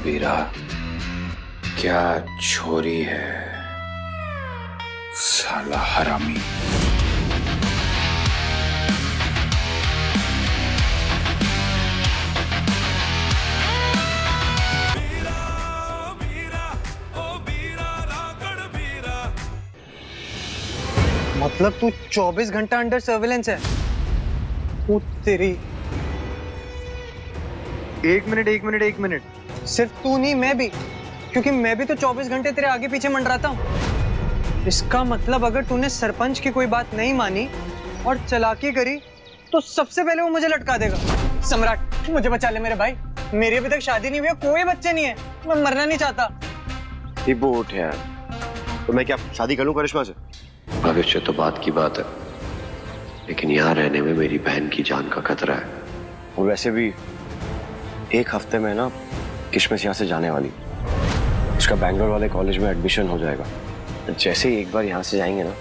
बीरा, क्या छोरी है साला हरामी। मतलब तू 24 घंटा अंडर सर्विलेंस है? वो तेरी। एक मिनट, सिर्फ तू नहीं मैं भी, क्योंकि मैं भी तो 24 घंटे तेरे आगे पीछे मंडराता हूँ। इसका मतलब अगर तूने सरपंच की कोई बात नहीं मानी और चालाकी करी तो सबसे पहले वो मुझे लटका देगा। सम्राट, मुझे बचा ले मेरे भाई, मेरी अभी तक शादी नहीं हुई है, कोई बच्चे नहीं है, मैं मरना नहीं चाहता। टिब्बू उठ यार, तो मैं क्या शादी कर लूं करिश्मा से? भविष्य तो बात की बात है, लेकिन यहाँ रहने में मेरी बहन की जान का खतरा है। और वैसे भी एक हफ्ते में ना किशमिश यहाँ से जाने वाली, उसका बैंगलोर वाले कॉलेज में एडमिशन हो जाएगा। जैसे ही एक बार यहाँ से जाएंगे ना,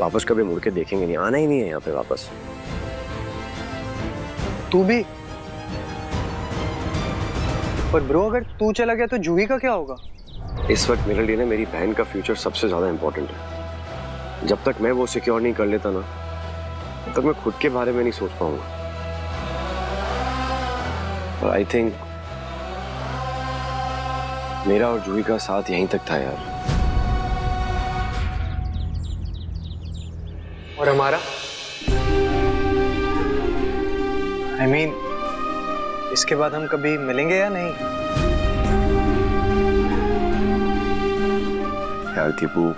वापस कभी मुड़ के देखेंगे नहीं, आना ही नहीं है यहाँ पे वापस। तू भी? पर ब्रो, अगर तू चला गया तो जूही का क्या होगा? इस वक्त मेरे लिए ना मेरी बहन का फ्यूचर सबसे ज्यादा इंपॉर्टेंट है। जब तक मैं वो सिक्योर नहीं कर लेता ना, तब तक मैं खुद के बारे में नहीं सोच पाऊंगा। और आई थिंक मेरा और जूही का साथ यहीं तक था यार। और हमारा? I mean, इसके बाद हम कभी मिलेंगे या नहीं? यार टिब्बू,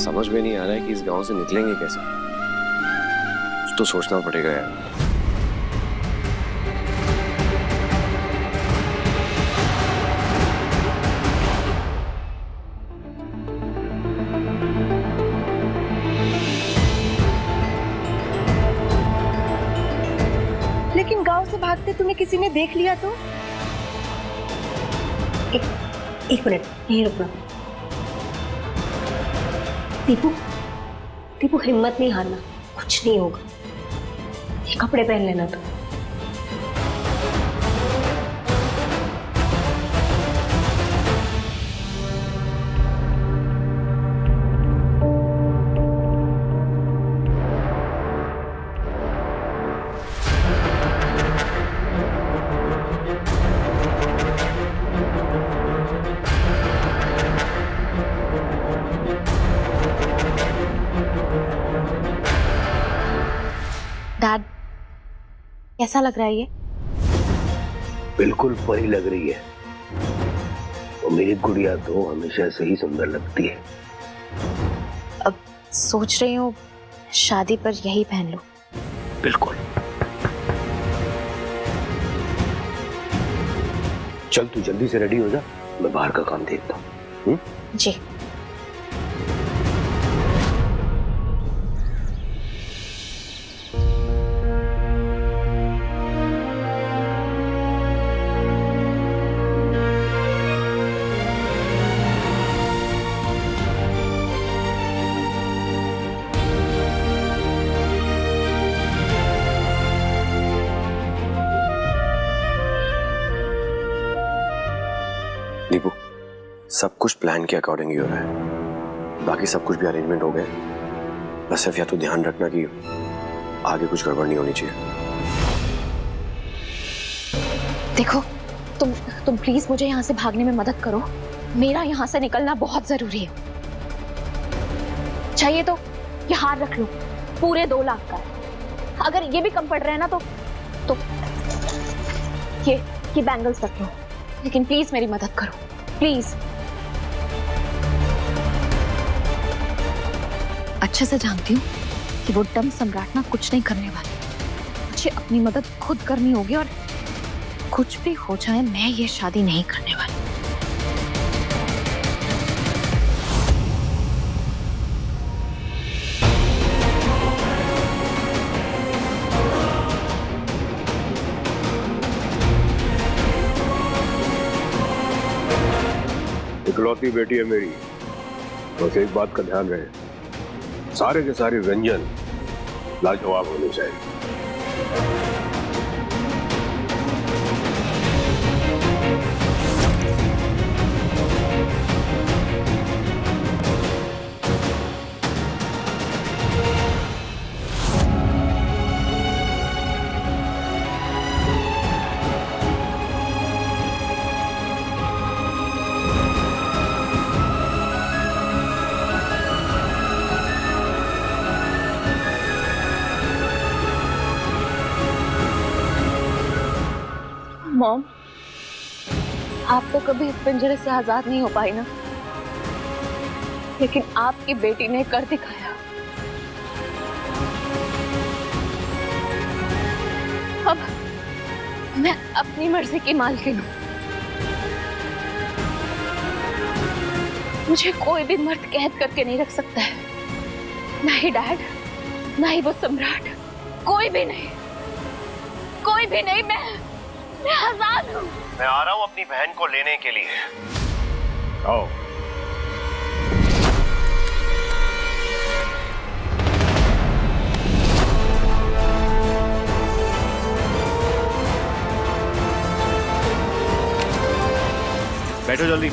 समझ में नहीं आ रहा है कि इस गांव से निकलेंगे कैसे। कुछ तो सोचना पड़ेगा यार। लेकिन गांव से भागते तुम्हें किसी ने देख लिया तो? एक मिनट यहीं रुकना। टीपू, टीपू हिम्मत नहीं हारना, कुछ नहीं होगा। ये कपड़े पहन लेना तो। डैड, कैसा लग रहा है ये? बिल्कुल परी लग रही है। और मेरी गुड़िया तो हमेशा से ही सुंदर लगती है। अब सोच रही हूँ शादी पर यही पहन लूं। बिल्कुल। चल तू जल्दी से रेडी हो जा, मैं बाहर का काम देखता हूँ। जी। दीपू, सब कुछ प्लान के अकॉर्डिंग ही हो रहा है। बाकी सब कुछ भी अरेंजमेंट हो गए। बस सिर्फ या तो ध्यान रखना कि आगे कुछ गड़बड़ नहीं होनी चाहिए। देखो, तुम प्लीज मुझे यहाँ से भागने में मदद करो। मेरा यहाँ से निकलना बहुत जरूरी है। चाहिए तो ये हार रख लो, पूरे 2 लाख का। अगर ये भी कम पड़ रहा है ना तो ये बैंगल्स रख लो। लेकिन प्लीज मेरी मदद करो, प्लीज। अच्छे से जानती हूँ कि वो डम सम्राट ना कुछ नहीं करने वाले। मुझे अपनी मदद खुद करनी होगी, और कुछ भी हो जाए मैं ये शादी नहीं करने वाली। इकलौती बेटी है मेरी, बस एक बात का ध्यान रहे, सारे के सारे व्यंजन लाजवाब होने चाहिए। मॉम, आप तो कभी इस पिंजरे से आजाद नहीं हो पाई ना, लेकिन आपकी बेटी ने कर दिखाया। अब मैं अपनी मर्जी की मालकिन हूं। मुझे कोई भी मर्द कैद करके नहीं रख सकता है, ना ही डैड, ना ही वो सम्राट, कोई भी नहीं, कोई भी नहीं। मैं आजाद हूं। मैं आ रहा हूं अपनी बहन को लेने के लिए। आओ। बैठो जल्दी।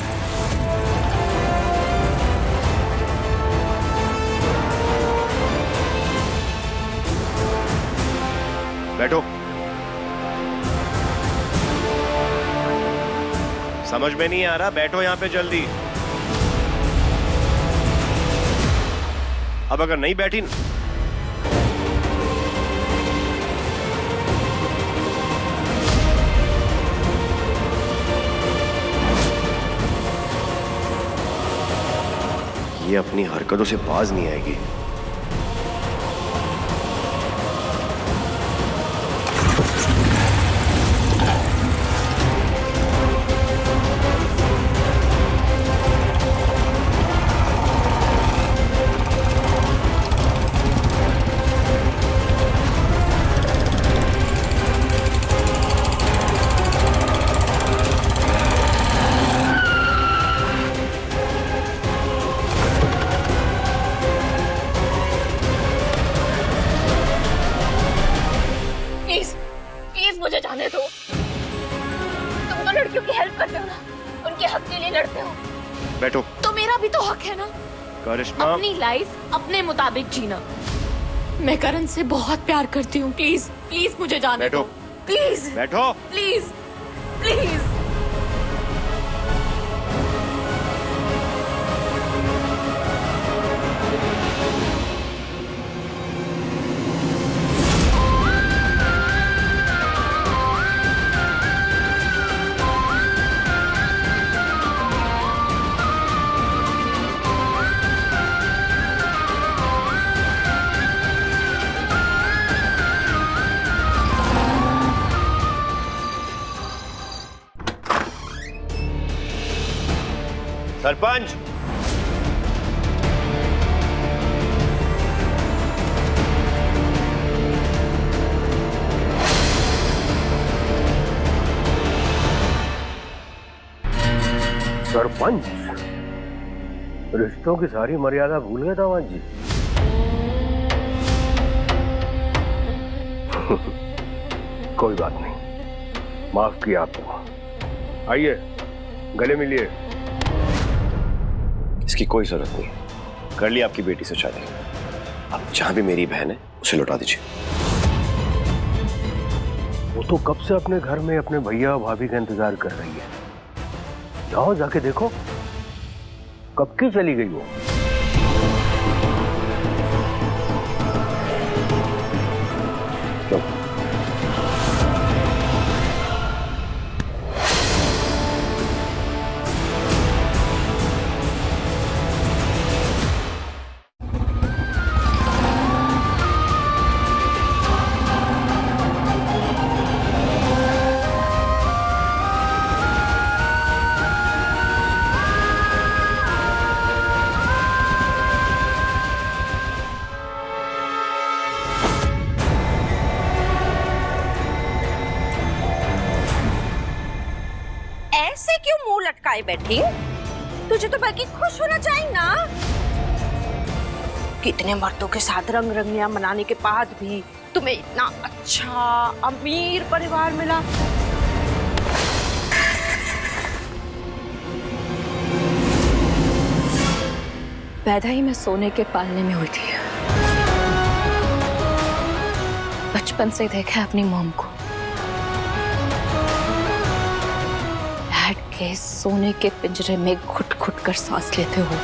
बैठो। समझ में नहीं आ रहा, बैठो यहां पे जल्दी। अब अगर नहीं बैठी ये अपनी हरकतों से बाज नहीं आएगी। मुझे जाने दो। तुम तो लड़कियों की हेल्प करते हो ना, उनके हक के लिए लड़ते हो। बैठो। तो मेरा भी तो हक है ना, करिश्मा, अपनी लाइफ अपने मुताबिक जीना। मैं करण से बहुत प्यार करती हूँ, प्लीज प्लीज मुझे जाने दो। प्लीज बैठो। Please please. सरपंच, सरपंच, रिश्तों की सारी मर्यादा भूल गए दामाद जी। कोई बात नहीं, माफ किया आपको। आइए गले मिलिए। इसकी कोई जरूरत नहीं, कर ली आपकी बेटी से शादी। अब जहां भी मेरी बहन है उसे लौटा दीजिए। वो तो कब से अपने घर में अपने भैया और भाभी का इंतजार कर रही है। जाओ जाके देखो, कब की चली गई वो। ऐसे क्यों मुंह लटकाए बैठी? तुझे तो बल्कि खुश होना चाहिए ना। कि इतने मर्दों के साथ रंग रंगियां मनाने के बाद भी तुम्हें इतना अच्छा अमीर परिवार मिला। पैदा ही मैं सोने के पालने में हुई थी। बचपन से देखा है अपनी मॉम को, डैड के सोने के पिंजरे में घुट घुट कर सांस लेते हुए।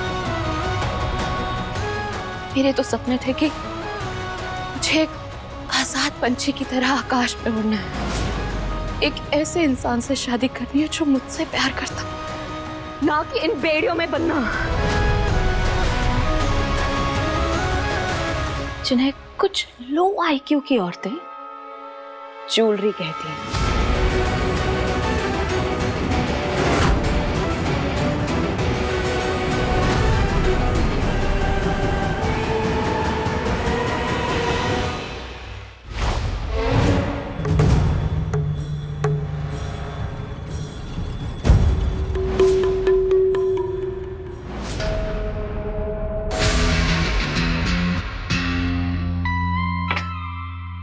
मेरे तो सपने थे कि मुझे एक आजाद पंछी की तरह आकाश में उड़ना है, एक ऐसे इंसान से शादी करनी है जो मुझसे प्यार करता, ना कि इन बेड़ियों में बनना जिन्हें कुछ लो आईक्यू की औरतें ज्वेलरी कहती हैं।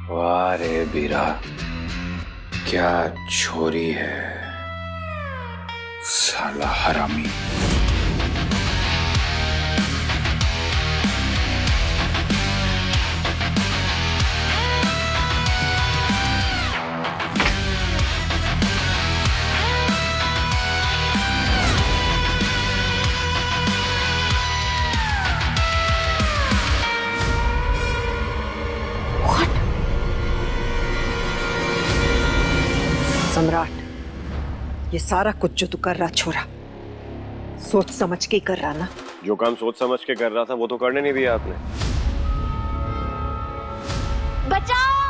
वाह रे बीरा, क्या छोरी है, साला हरामी। सम्राट, ये सारा कुछ जो तू कर रहा छोरा, सोच समझ के ही कर रहा ना। जो काम सोच समझ के कर रहा था वो तो करने नहीं दिया आपने। बचाओ!